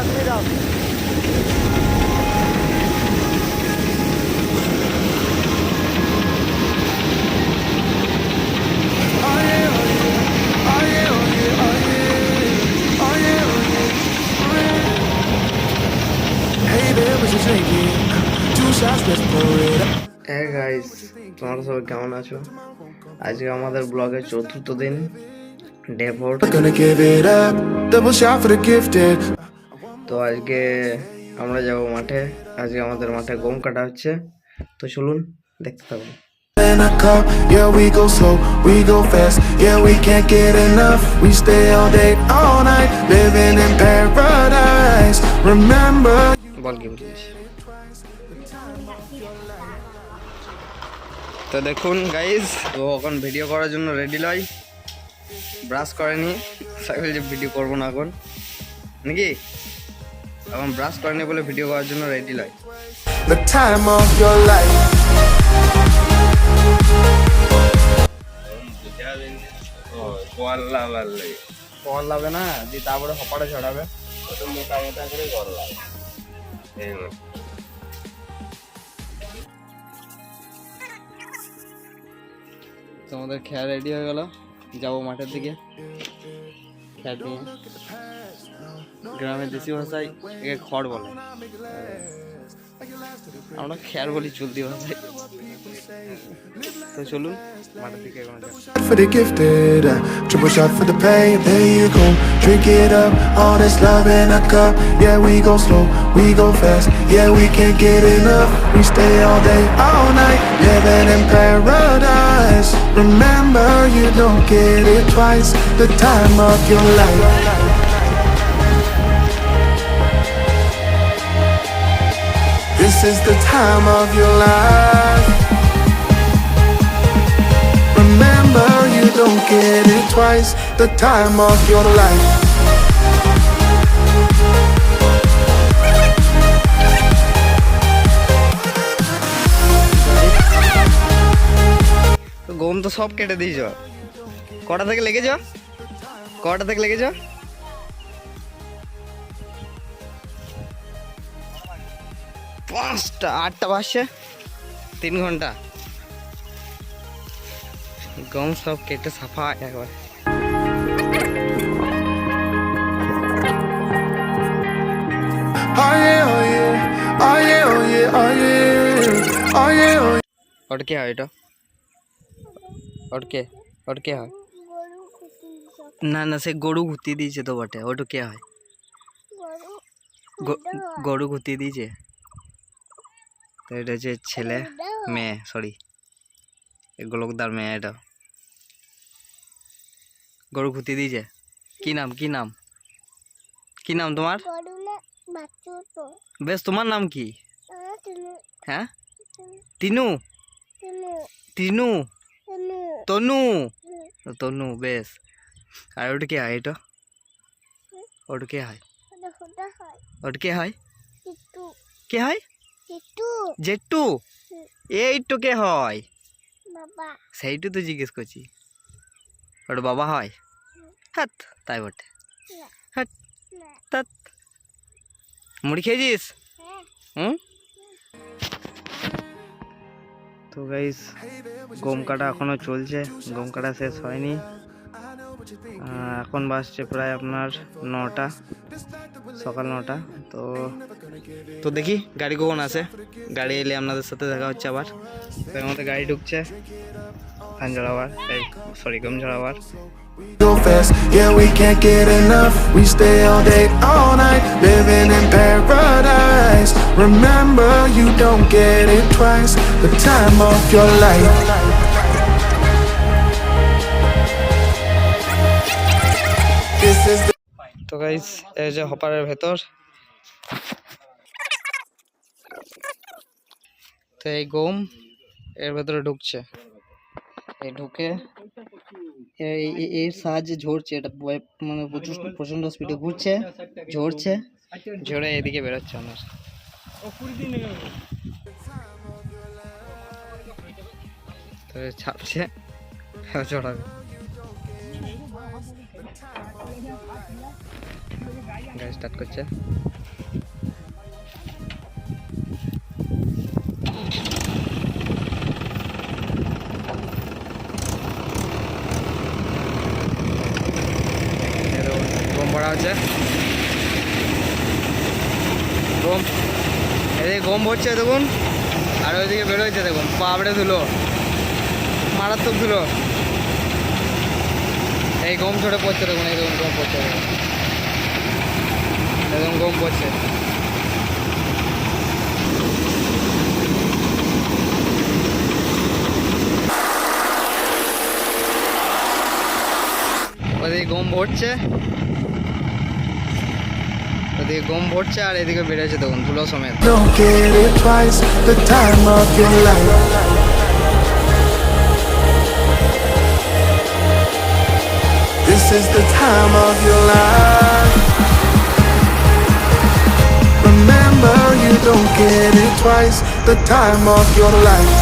তুমি যাও। হ্যাঁ গাইস, তোমরা সবাই কেমন আছো? আজকে আমাদের ব্লগের চতুর্থ দিন, ডে 4। তো আজকে আমরা যাব মাঠে। আজকে আমাদের মাঠে গম কাটা হচ্ছে, তো চলুন দেখতে থাকুন। Yeah, we go slow, we go fast. Yeah, we can't get enough. We stay all day, all night, living in paradise. Remember. বল কি বলছিস? তো দেখুন গাইস, তো এখন ভিডিও করার জন্য রেডি লয়, ব্রাশ করেনি। সাইকেল যে ভিডিও করবো না এখন নাকি, এখন ব্রাশ করেনি বলে ভিডিও করার জন্য রেডি লয়। The time of your life. Call লাগবে না দি, তারপরে হপাটা ছড়াবে। তোমাদের খেয়া রেডি হয়ে গেল, যাবো মাঠের দিকে। খেয়ার নিয়ে গ্রামের দেশি ভাষায় একে খড় বলে, আমরা খেয়ার বলি চলতি ভাষায়। তো চলুন মাঠের দিকে এখন যাই। For the gifted, triple shot for the pain. There you go, drink it up. All this love in a cup. Yeah, we go slow, we go fast. Yeah, we can't get enough. We stay all day, all night, living in paradise. Remember, you don't get it twice. The time of your life. This is the time of your life. Remember, you don't get it twice. The time of your life. তো গম তো সব কেটে দিয়েছ, কটা থেকে লেগেছ? কটা থেকে লেগেছ? 5টা 8টা বাজছে, 3 ঘন্টা গম সব কেটে সাফা একবার। Oh yeah, oh yeah, oh yeah, oh yeah, oh yeah, oh yeah, oh yeah. ওটা কে হয়? এটা ওটা কে হয়? না না, সে গরু ঘুরতে দিয়েছে তো বটে, ওটা কে হয়? গরু ঘুরতে দিয়েছে তো, এটা হচ্ছে ছেলে মেয়ে, সরি গোলকদার মেয়ে। এটা গরু ঘুরতে দিয়েছে। কি নাম, কি নাম, কি নাম তোমার? বেশ, তোমার নাম কি? হ্যাঁ, তিনু, তিনু, তনু, তনু, বেশ। আর ওটা কে হয়? এটা ওটা কে হয়? ওটা কে হয়? কে হয়? জেঠু। এইটো কে হয়? সেইটু তো জিজ্ঞেস করছি। ওটা বাবা হয়? হাত তাই বটে। হাট তাত। মুড়ি খেয়েছিস? হুম। তো গাইস, গম কাটা এখনো চলছে, গম কাটা শেষ হয়নি। এখন বাজছে প্রায় আপনার 9টা, সকাল 9টা। তো দেখি গাড়ি কখন আসে, গাড়ি এলে আপনাদের সাথে দেখা হচ্ছে আবার। তো আমাদের গাড়ি ঢুকছে ধান ঝাড়াবার, সরি গম ঝাড়াবার। Go fast, yeah, we can't get enough. We stay all day, all night, living in paradise. Remember, you don't get it twice. The time of your life. This is the তো guys, এই যে হপারের ভেতর, তো এই গম এর ভেতরে ঢুকছে, এই ঢুকে এর সাহায্যে ঝরছে। এটা মানে প্রচন্ড স্পিডে ঘুরছে, ঝরছে, ঝরে এদিকে বেরোচ্ছে আমার। তো ছাপছে, চড়াবে। গাড়ি স্টার্ট করছে। গম ভরা হচ্ছে, গম এদিকে গম ভরছে দেখুন, আর ওইদিকে বেরোচ্ছে দেখুন, পাবড়ে ধুলো, মারাত্মক ধুলো। এই গম ছড়ে পড়ছে দেখুন, এই দেখুন গম পড়ছে, দেখুন গম পড়ছে। ওদিকে গম ভরছে, ওদিকে গম ভরছে, আর এদিকে বেরোচ্ছে দেখুন ধুলো সমেত। Don't get it twice, the time of your life. This is the time of your life. Remember, you don't get it twice, the time of your life.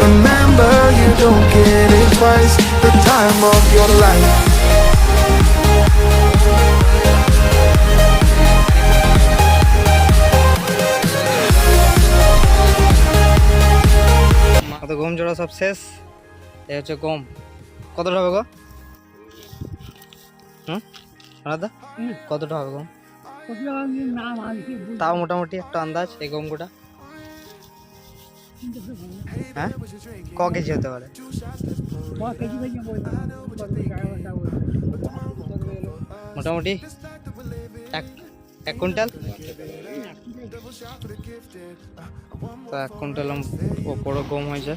Remember, you don't get it twice, the time of your life. তো গম জোড়া সব শেষ। এই হচ্ছে গম, কতটা হবে গো? দাদা কতটা হবে গম? তাও মোটামুটি একটা আন্দাজ এই গম গোটা। হ্যাঁ, ক কেজি হতে পারে? মোটামুটি এক কুইন্টাল। তো 1 কুইন্টাল ওপরও গম হয়েছে।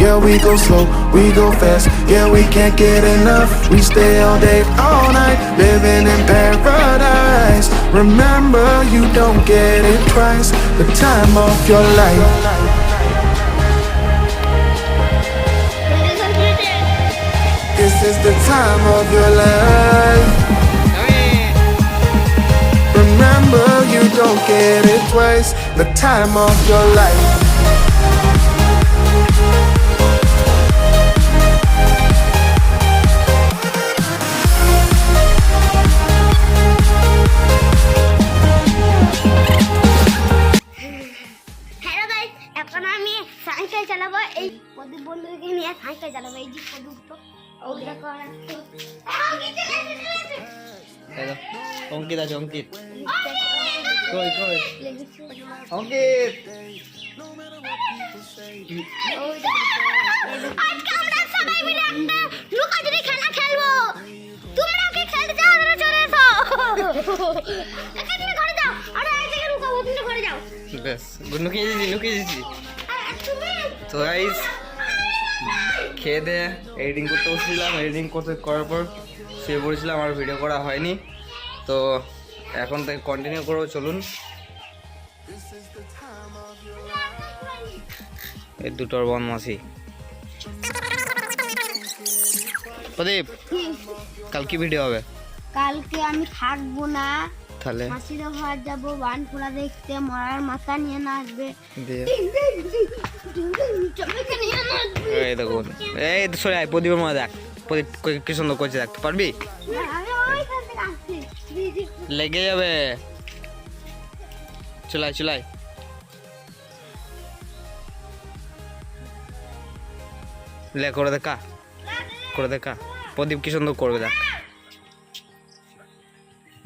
Yeah, we go slow, we go fast. Yeah, we can't get enough. We stay all day, all night, living in paradise. Remember, you don't get it twice, the time of your life. This is the time of your life. Remember, you don't get it twice, the time of your life. Cycle চালাবো, এই প্রদীপ বন্ধুকে নিয়ে cycle চালাবো। এই যে প্রদীপ তো অঙ্কিত আছে, অঙ্কিত কই কই অঙ্কিত। আজকে আমরা সবাই মিলে একটা লুকোচুরি খেলা খেলবো। তোমরা কি খেলতে চাও? তোমরা চলে এসো। এখানে ঘরে যাও, আরে এই জায়গায় লুকাবো, তুমি ঘরে যাও। বেশ লুকিয়ে দিয়েছি। তো গাইস খেয়ে দিয়ে এডিটিং করতে বসেছিলাম, এডিটিং করার পর শুয়ে পড়েছিলাম, আর ভিডিও করা হয়নি। তো এখন থেকে কন্টিনিউ করবো, চলুন। এই দুটোর বনমাসি। প্রদীপ কাল কি ভিডিও হবে? কালকে আমি থাকবো না, তাহলে মাসিরা ঘর যাবো বানপুরা দেখতে, মরার মাথা নিয়ে নাচবে। দিয়ে এই দেখুন, এই সরে আয়, প্রদীপের মধ্যে দেখ, প্রদীপ কি সুন্দর করছে, দেখতে পারবি? লেগে যাবে, চলাই লে করে দেখা প্রদীপ কি সুন্দর করবে, দেখ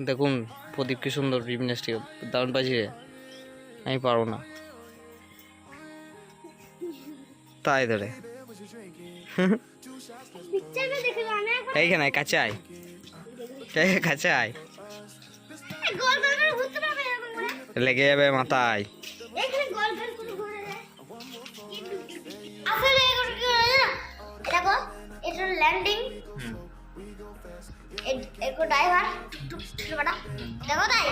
দেখুন প্রদীপ কি সুন্দর জিমন্যাস্টিক, দারুণ পাচ্ছি রে, আমি পারবো না। তাই ধরে এইখানে কাছে আয়, লেগে যাবে মাথায়। ল্যান্ডিং একটু ড্রাইভার দেখো তাই।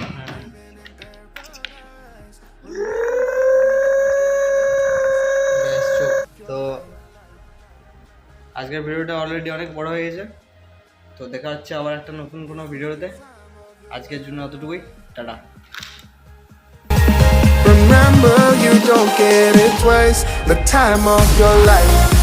তো আজকের ভিডিওটা অলরেডি অনেক বড় হয়ে গেছে, তো দেখা হচ্ছে আবার একটা নতুন কোনো ভিডিওতে। আজকের জন্য অতটুকুই, tata. Remember, Remember, you don't get it twice. The time of your life.